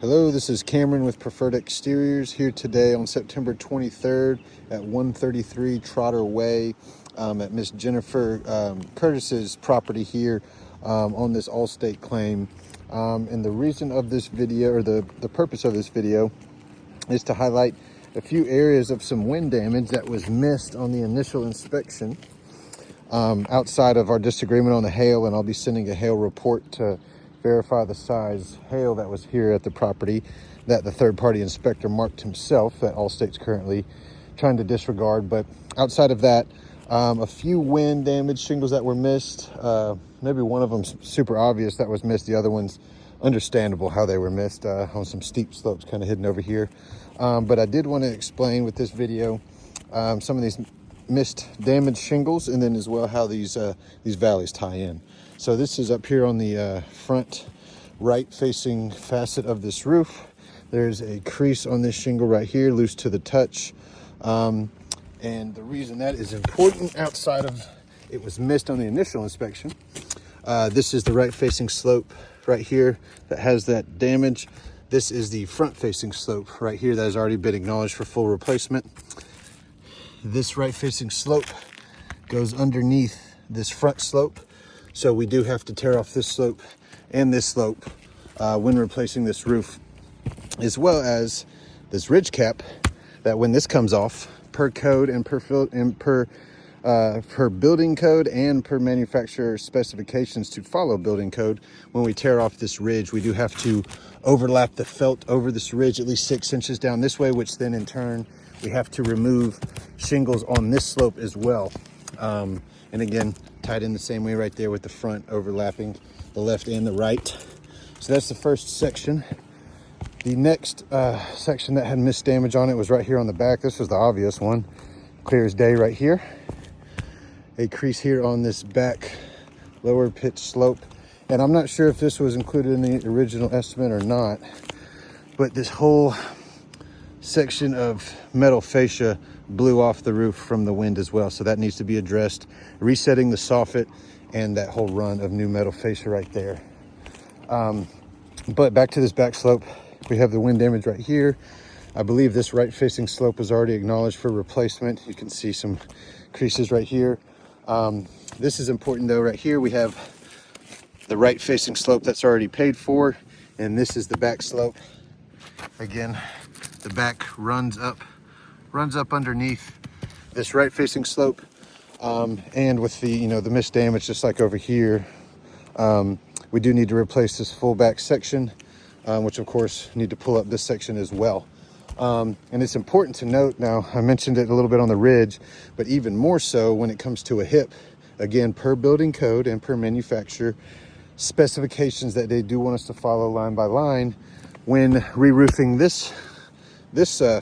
Hello, this is Cameron with Preferred Exteriors here today on September 23rd at 133 Trotter Way at Miss Jennifer Curtis's property here on this Allstate claim. And the reason of this video, or the purpose of this video, is to highlight a few areas of some wind damage that was missed on the initial inspection outside of our disagreement on the hail, and I'll be sending a hail report to verify the size hail that was here at the property that the third-party inspector marked himself, that Allstate's currently trying to disregard. But outside of that, a few wind damage shingles that were missed. Maybe one of them super obvious that was missed. The other one's understandable how they were missed on some steep slopes kind of hidden over here. But I did want to explain with this video some of these missed damaged shingles, and then as well how these valleys tie in. So this is up here on the front right facing facet of this roof. There's a crease on this shingle right here, loose to the touch. And the reason that is important, outside of it was missed on the initial inspection, this is the right facing slope right here that has that damage. This is the front facing slope right here that has already been acknowledged for full replacement. This right facing slope goes underneath this front slope. So we do have to tear off this slope and this slope when replacing this roof, as well as this ridge cap that when this comes off, per code and per building code and per manufacturer specifications to follow building code, when we tear off this ridge, we do have to overlap the felt over this ridge at least 6 inches down this way, which then in turn we have to remove shingles on this slope as well. And again, tied in the same way right there with the front overlapping the left and the right. So that's the first section. The next section that had missed damage on it was right here on the back. This was the obvious one, clear as day right here. A crease here on this back lower pitch slope. And I'm not sure if this was included in the original estimate or not, but this whole section of metal fascia blew off the roof from the wind as well. So that needs to be addressed, resetting the soffit and that whole run of new metal fascia right there. But back to this back slope, we have the wind damage right here. I believe this right facing slope was already acknowledged for replacement. You can see some creases right here. This is important though. Right here we have the right facing slope that's already paid for, and this is the back slope. Again, the back runs up underneath this right facing slope, and with the the missed damage, just like over here, we do need to replace this full back section, which of course need to pull up this section as well. And it's important to note, now I mentioned it a little bit on the ridge, but even more so when it comes to a hip, again, per building code and per manufacturer specifications that they do want us to follow line by line, when re-roofing this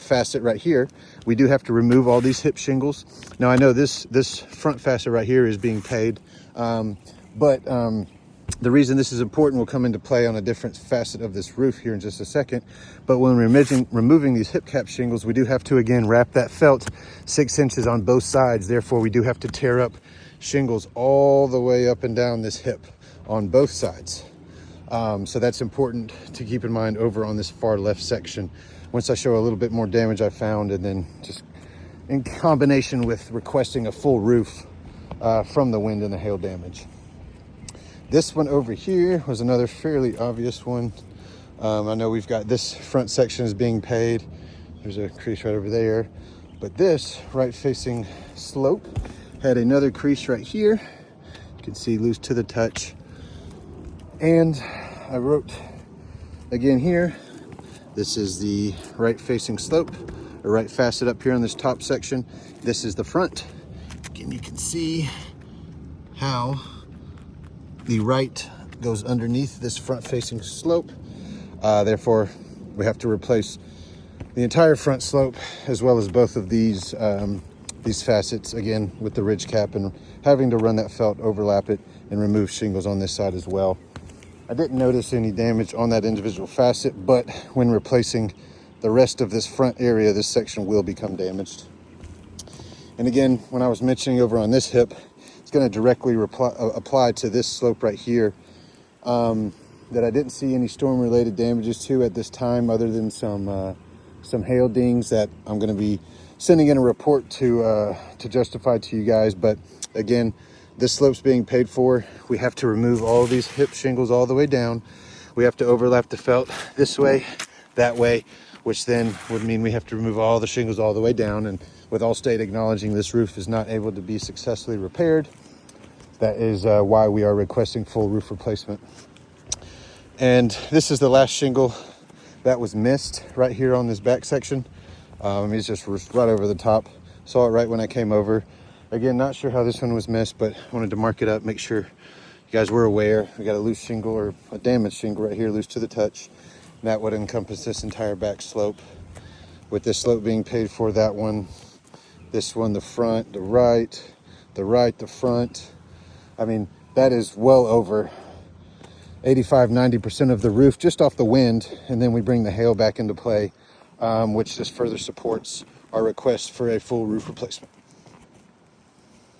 facet right here, we do have to remove all these hip shingles. Now I know this front facet right here is being paid, but the reason this is important will come into play on a different facet of this roof here in just a second. But when removing these hip cap shingles, we do have to again wrap that felt 6 inches on both sides. Therefore we do have to tear up shingles all the way up and down this hip on both sides. So that's important to keep in mind over on this far left section. Once I show a little bit more damage I found, and then just in combination with requesting a full roof from the wind and the hail damage. This one over here was another fairly obvious one. I know we've got this front section is being paid. There's a crease right over there. But this right facing slope had another crease right here. You can see loose to the touch. And I wrote again here, this is the right facing slope, or right facet up here on this top section. This is the front. Again, you can see how the right goes underneath this front facing slope. Therefore, we have to replace the entire front slope as well as both of these facets, again, with the ridge cap, and having to run that felt, overlap it, and remove shingles on this side as well. I didn't notice any damage on that individual facet, but when replacing the rest of this front area, this section will become damaged. And again, when I was mentioning over on this hip, it's going to directly apply to this slope right here. that I didn't see any storm-related damages to at this time, other than some hail dings that I'm going to be sending in a report to justify to you guys. But again, this slope's being paid for. We have to remove all these hip shingles all the way down. We have to overlap the felt this way, that way, which then would mean we have to remove all the shingles all the way down. And with Allstate acknowledging this roof is not able to be successfully repaired, that is why we are requesting full roof replacement. And this is the last shingle that was missed right here on this back section. It's just right over the top. Saw it right when I came over. Again, not sure how this one was missed, but wanted to mark it up, make sure you guys were aware. We got a loose shingle, or a damaged shingle right here, loose to the touch. And that would encompass this entire back slope. With this slope being paid for, that one, this one, the front, the right, the front. I mean, that is well over 85–90% of the roof just off the wind. And then we bring the hail back into play, which just further supports our request for a full roof replacement.